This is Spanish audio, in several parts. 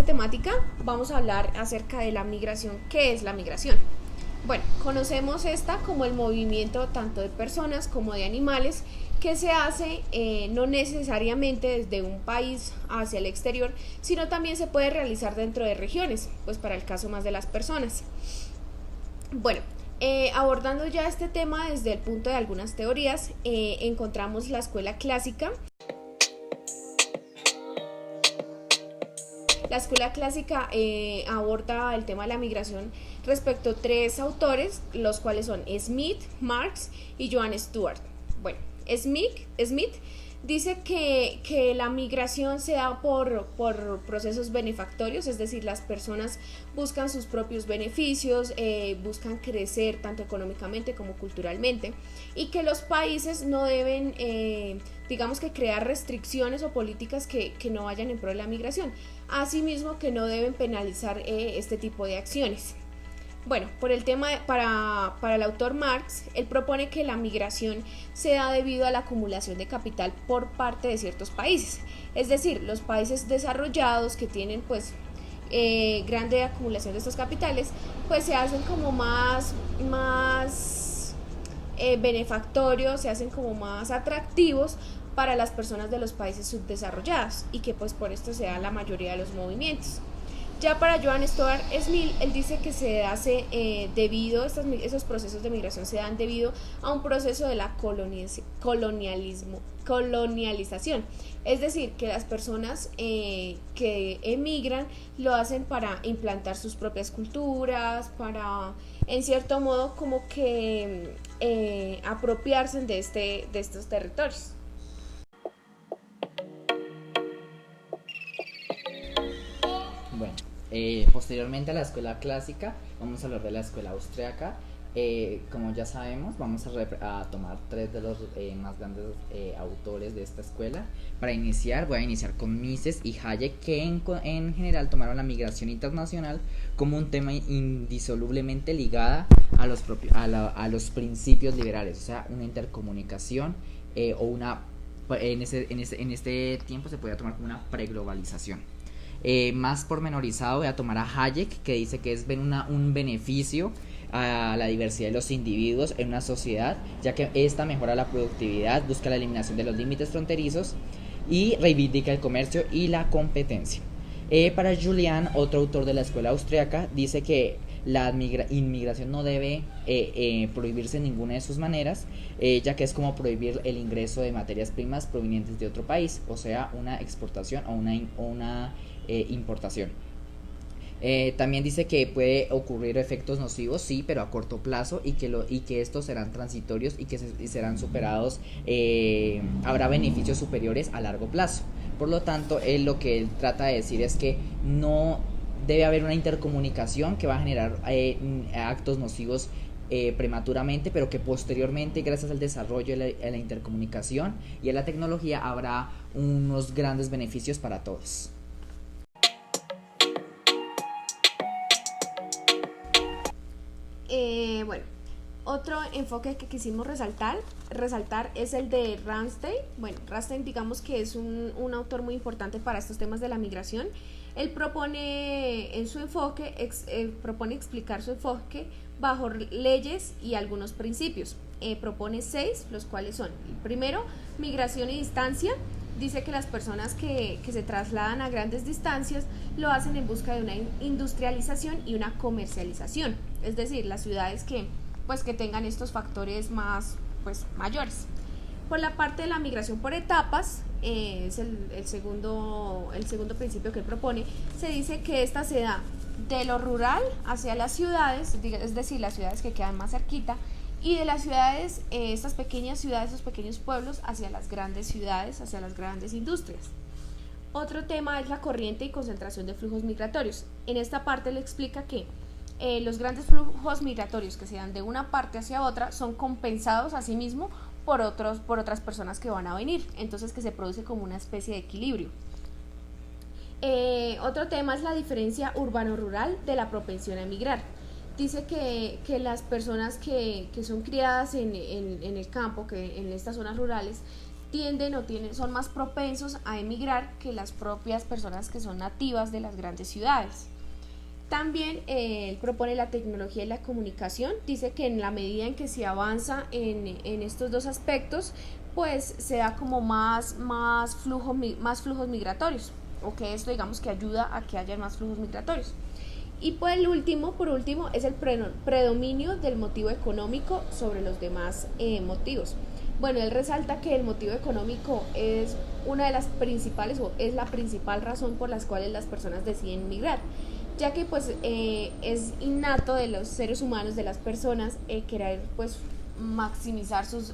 temática vamos a hablar acerca de la migración. ¿Qué es la migración? Bueno, conocemos esta como el movimiento tanto de personas como de animales que se hace no necesariamente desde un país hacia el exterior, sino también se puede realizar dentro de regiones, pues para el caso más de las personas. Bueno, abordando ya este tema desde el punto de algunas teorías, encontramos la escuela clásica. La escuela clásica aborda el tema de la migración respecto a tres autores, los cuales son Smith, Marx y Joan Stewart. Bueno, Smith dice que la migración se da por procesos benefactorios, es decir, las personas buscan sus propios beneficios, buscan crecer tanto económicamente como culturalmente, y que los países no deben, digamos que crear restricciones o políticas que no vayan en pro de la migración, asimismo que no deben penalizar este tipo de acciones. Bueno, por el tema para el autor Marx, él propone que la migración se da debido a la acumulación de capital por parte de ciertos países, es decir, los países desarrollados que tienen pues grande acumulación de estos capitales, pues se hacen como más benefactorios, se hacen como más atractivos para las personas de los países subdesarrollados, y que pues por esto se da la mayoría de los movimientos. Ya para Joan Stuart Smith, él dice que se hace debido, esos procesos de migración se dan debido a un proceso de la colonialización. Es decir, que las personas que emigran lo hacen para implantar sus propias culturas, para, en cierto modo, como que apropiarse de estos territorios. Bueno, posteriormente a la escuela clásica, vamos a hablar de la escuela austriaca. Como ya sabemos, vamos a tomar tres de los más grandes autores de esta escuela. Para iniciar, voy a iniciar con Mises y Hayek, que en general tomaron la migración internacional como un tema indisolublemente ligada a los principios liberales, o sea, una intercomunicación o una, en este tiempo se podía tomar como una preglobalización. Más pormenorizado, voy a tomar a Hayek, que dice que es un beneficio a la diversidad de los individuos en una sociedad, ya que esta mejora la productividad, busca la eliminación de los límites fronterizos y reivindica el comercio y la competencia. Para Julian, otro autor de la escuela austriaca, dice que la inmigración no debe prohibirse en ninguna de sus maneras, ya que es como prohibir el ingreso de materias primas provenientes de otro país, o sea, una exportación o una importación. También dice que puede ocurrir efectos nocivos, sí, pero a corto plazo, y que estos serán transitorios y que serán superados, habrá beneficios superiores a largo plazo. Por lo tanto, lo que él trata de decir es que no debe haber una intercomunicación que va a generar actos nocivos prematuramente, pero que posteriormente, gracias al desarrollo de la intercomunicación y a la tecnología, habrá unos grandes beneficios para todos. Bueno, otro enfoque que quisimos resaltar es el de Ramstein. Bueno, Ramstein, digamos que es un autor muy importante para estos temas de la migración. Él propone en su enfoque, propone explicar su enfoque bajo leyes y algunos principios. Propone 6, los cuales son: el primero, migración y distancia. Dice que las personas que se trasladan a grandes distancias lo hacen en busca de una industrialización y una comercialización, es decir, las ciudades que tengan estos factores más mayores. Por la parte de la migración por etapas, es el segundo principio que él propone. Se dice que esta se da de lo rural hacia las ciudades, es decir, las ciudades que quedan más cerquita, y de las ciudades, estas pequeñas ciudades, estos pequeños pueblos, hacia las grandes ciudades, hacia las grandes industrias. Otro tema es la corriente y concentración de flujos migratorios. En esta parte le explica que los grandes flujos migratorios que se dan de una parte hacia otra son compensados a sí mismo por otras personas que van a venir, entonces que se produce como una especie de equilibrio. Otro tema es la diferencia urbano-rural de la propensión a emigrar. Dice que las personas que son criadas en el campo, que en estas zonas rurales, son más propensos a emigrar que las propias personas que son nativas de las grandes ciudades. También él propone la tecnología y la comunicación. Dice que en la medida en que se avanza en estos dos aspectos, pues se da como más flujos migratorios, o que esto digamos que ayuda a que haya más flujos migratorios. Y pues por último es el predominio del motivo económico sobre los demás motivos. Bueno, él resalta que el motivo económico es una de las principales, o es la principal razón por las cuales las personas deciden migrar, ya que pues es innato de los seres humanos, de las personas, querer pues maximizar su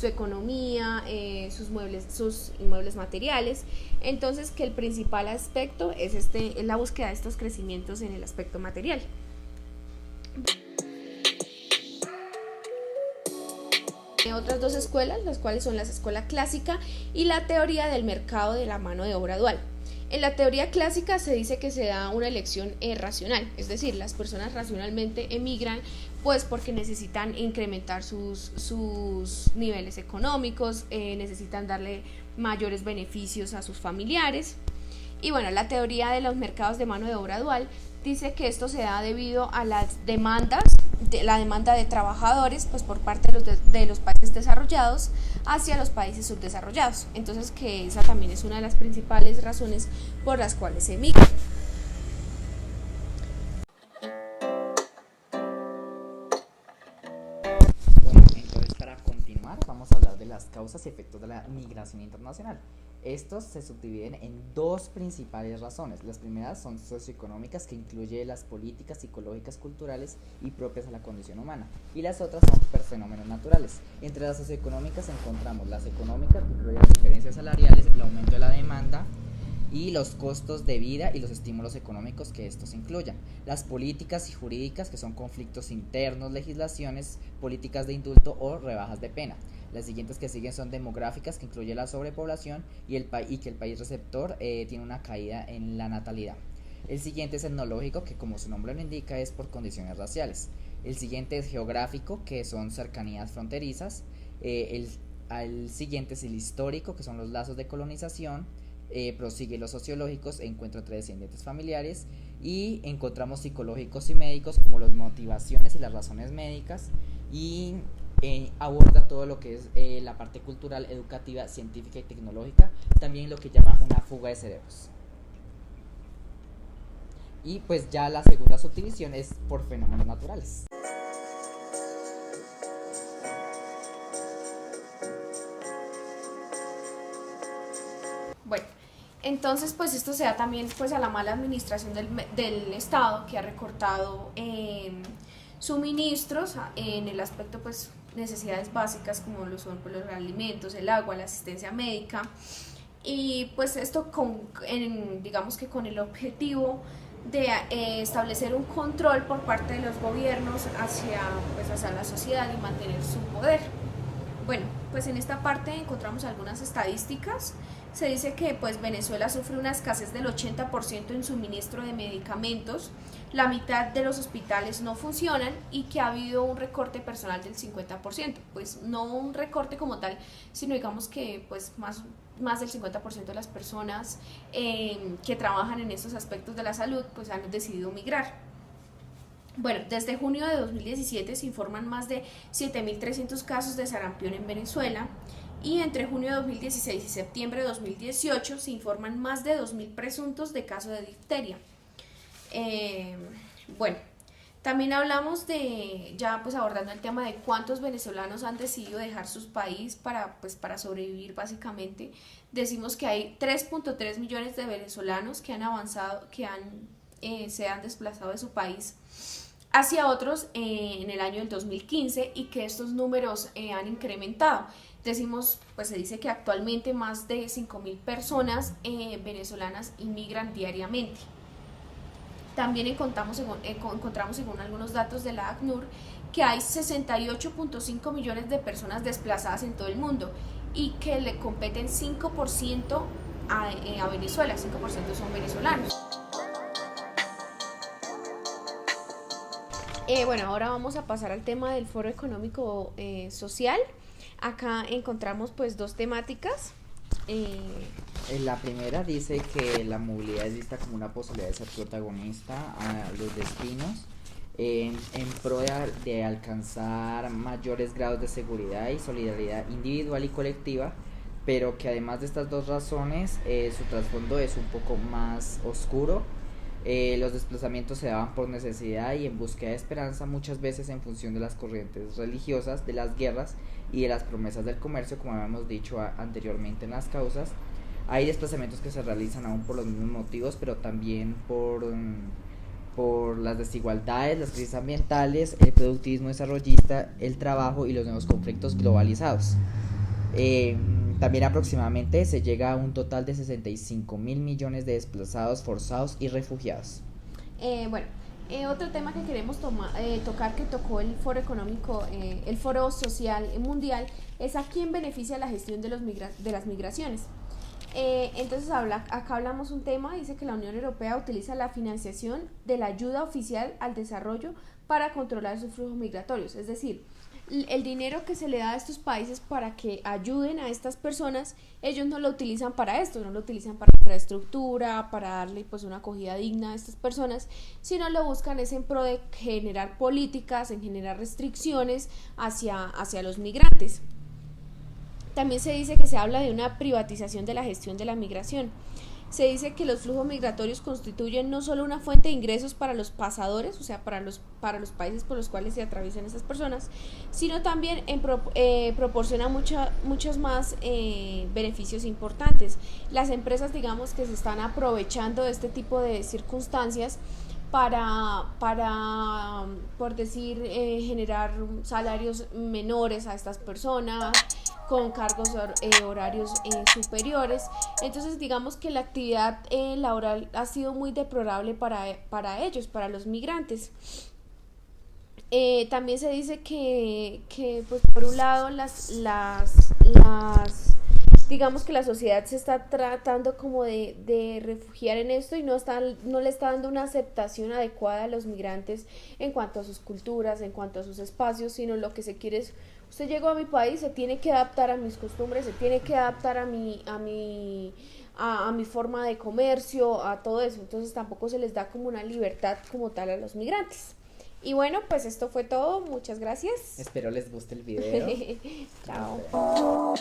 economía, sus inmuebles materiales. Entonces, que el principal aspecto es la búsqueda de estos crecimientos en el aspecto material. Otras dos escuelas, las cuales son la escuela clásica y la teoría del mercado de la mano de obra dual. En la teoría clásica se dice que se da una elección racional, es decir, las personas racionalmente emigran pues porque necesitan incrementar sus niveles económicos, necesitan darle mayores beneficios a sus familiares. Y bueno, la teoría de los mercados de mano de obra dual dice que esto se da debido a la demanda de trabajadores pues por parte de los países desarrollados hacia los países subdesarrollados. Entonces, que esa también es una de las principales razones por las cuales se emigra. Bueno, entonces para continuar vamos a hablar de las causas y efectos de la migración internacional. Estos se subdividen en dos principales razones. Las primeras son socioeconómicas, que incluye las políticas psicológicas, culturales y propias a la condición humana, y las otras son fenómenos naturales. Entre las socioeconómicas encontramos las económicas, que incluyen las diferencias salariales, el aumento de la demanda y los costos de vida y los estímulos económicos que estos incluyan. Las políticas y jurídicas, que son conflictos internos, legislaciones, políticas de indulto o rebajas de pena. Las siguientes que siguen son demográficas, que incluye la sobrepoblación y que el país receptor tiene una caída en la natalidad. El siguiente es etnológico, que como su nombre lo indica es por condiciones raciales. El siguiente es geográfico, que son cercanías fronterizas. El siguiente es el histórico, que son los lazos de colonización. Prosigue los sociológicos, encuentro entre descendientes familiares, y encontramos psicológicos y médicos, como las motivaciones y las razones médicas, y aborda todo lo que es la parte cultural, educativa, científica y tecnológica, también lo que llama una fuga de cerebros. Y pues ya la segunda subdivisión es por fenómenos naturales. Bueno, entonces pues esto se da también pues a la mala administración del Estado, que ha recortado suministros en el aspecto pues necesidades básicas, como lo son pues, los alimentos, el agua, la asistencia médica, y pues esto digamos que con el objetivo de establecer un control por parte de los gobiernos hacia la sociedad y mantener su poder. Bueno, pues en esta parte encontramos algunas estadísticas. Se dice que pues Venezuela sufre una escasez del 80% en suministro de medicamentos, la mitad de los hospitales no funcionan y que ha habido un recorte personal del 50%, pues no un recorte como tal, sino digamos que pues más del 50% de las personas que trabajan en estos aspectos de la salud pues han decidido migrar. Bueno, desde junio de 2017 se informan más de 7.300 casos de sarampión en Venezuela, y entre junio de 2016 y septiembre de 2018 se informan más de 2.000 presuntos de casos de difteria. Bueno, también hablamos ya pues abordando el tema de cuántos venezolanos han decidido dejar su país para sobrevivir básicamente. Decimos que hay 3.3 millones de venezolanos que han avanzado, se han desplazado de su país hacia otros en el año del 2015, y que estos números han incrementado. Se dice que actualmente más de 5.000 personas venezolanas inmigran diariamente. También encontramos según algunos datos de la ACNUR que hay 68.5 millones de personas desplazadas en todo el mundo, y que le competen 5% a Venezuela, 5% son venezolanos. Bueno, ahora vamos a pasar al tema del Foro Económico Social. Acá encontramos pues dos temáticas. La primera dice que la movilidad es vista como una posibilidad de ser protagonista a los destinos en pro de alcanzar mayores grados de seguridad y solidaridad individual y colectiva, pero que además de estas dos razones, su trasfondo es un poco más oscuro. Los desplazamientos se daban por necesidad y en búsqueda de esperanza, muchas veces en función de las corrientes religiosas, de las guerras y de las promesas del comercio, como habíamos dicho anteriormente en las causas. Hay desplazamientos que se realizan aún por los mismos motivos, pero también por las desigualdades, las crisis ambientales, el productivismo desarrollista, el trabajo y los nuevos conflictos globalizados. También aproximadamente se llega a un total de 65.000 millones de desplazados forzados y refugiados. Otro tema que queremos tocar, que tocó el Foro Económico, el Foro Social Mundial, es a quién beneficia la gestión de las migraciones. Entonces acá hablamos un tema, dice que la Unión Europea utiliza la financiación de la ayuda oficial al desarrollo para controlar sus flujos migratorios, es decir, el dinero que se le da a estos países para que ayuden a estas personas, ellos no lo utilizan para esto, no lo utilizan para infraestructura, para darle pues una acogida digna a estas personas, sino lo buscan es en pro de generar políticas, en generar restricciones hacia los migrantes. También se dice que se habla de una privatización de la gestión de la migración. Se dice que los flujos migratorios constituyen no solo una fuente de ingresos para los pasadores, o sea, para los países por los cuales se atraviesan estas personas, sino también proporciona muchos más beneficios importantes. Las empresas, digamos, que se están aprovechando de este tipo de circunstancias para por decir, generar salarios menores a estas personas, con cargos horarios superiores. Entonces digamos que la actividad laboral ha sido muy deplorable para ellos, para los migrantes. También se dice que pues por un lado digamos que la sociedad se está tratando como de refugiar en esto y no le está dando una aceptación adecuada a los migrantes en cuanto a sus culturas, en cuanto a sus espacios, sino lo que se quiere es: usted llegó a mi país, se tiene que adaptar a mis costumbres, se tiene que adaptar a mi forma de comercio, a todo eso. Entonces tampoco se les da como una libertad como tal a los migrantes. Y bueno, pues esto fue todo. Muchas gracias. Espero les guste el video. Chao.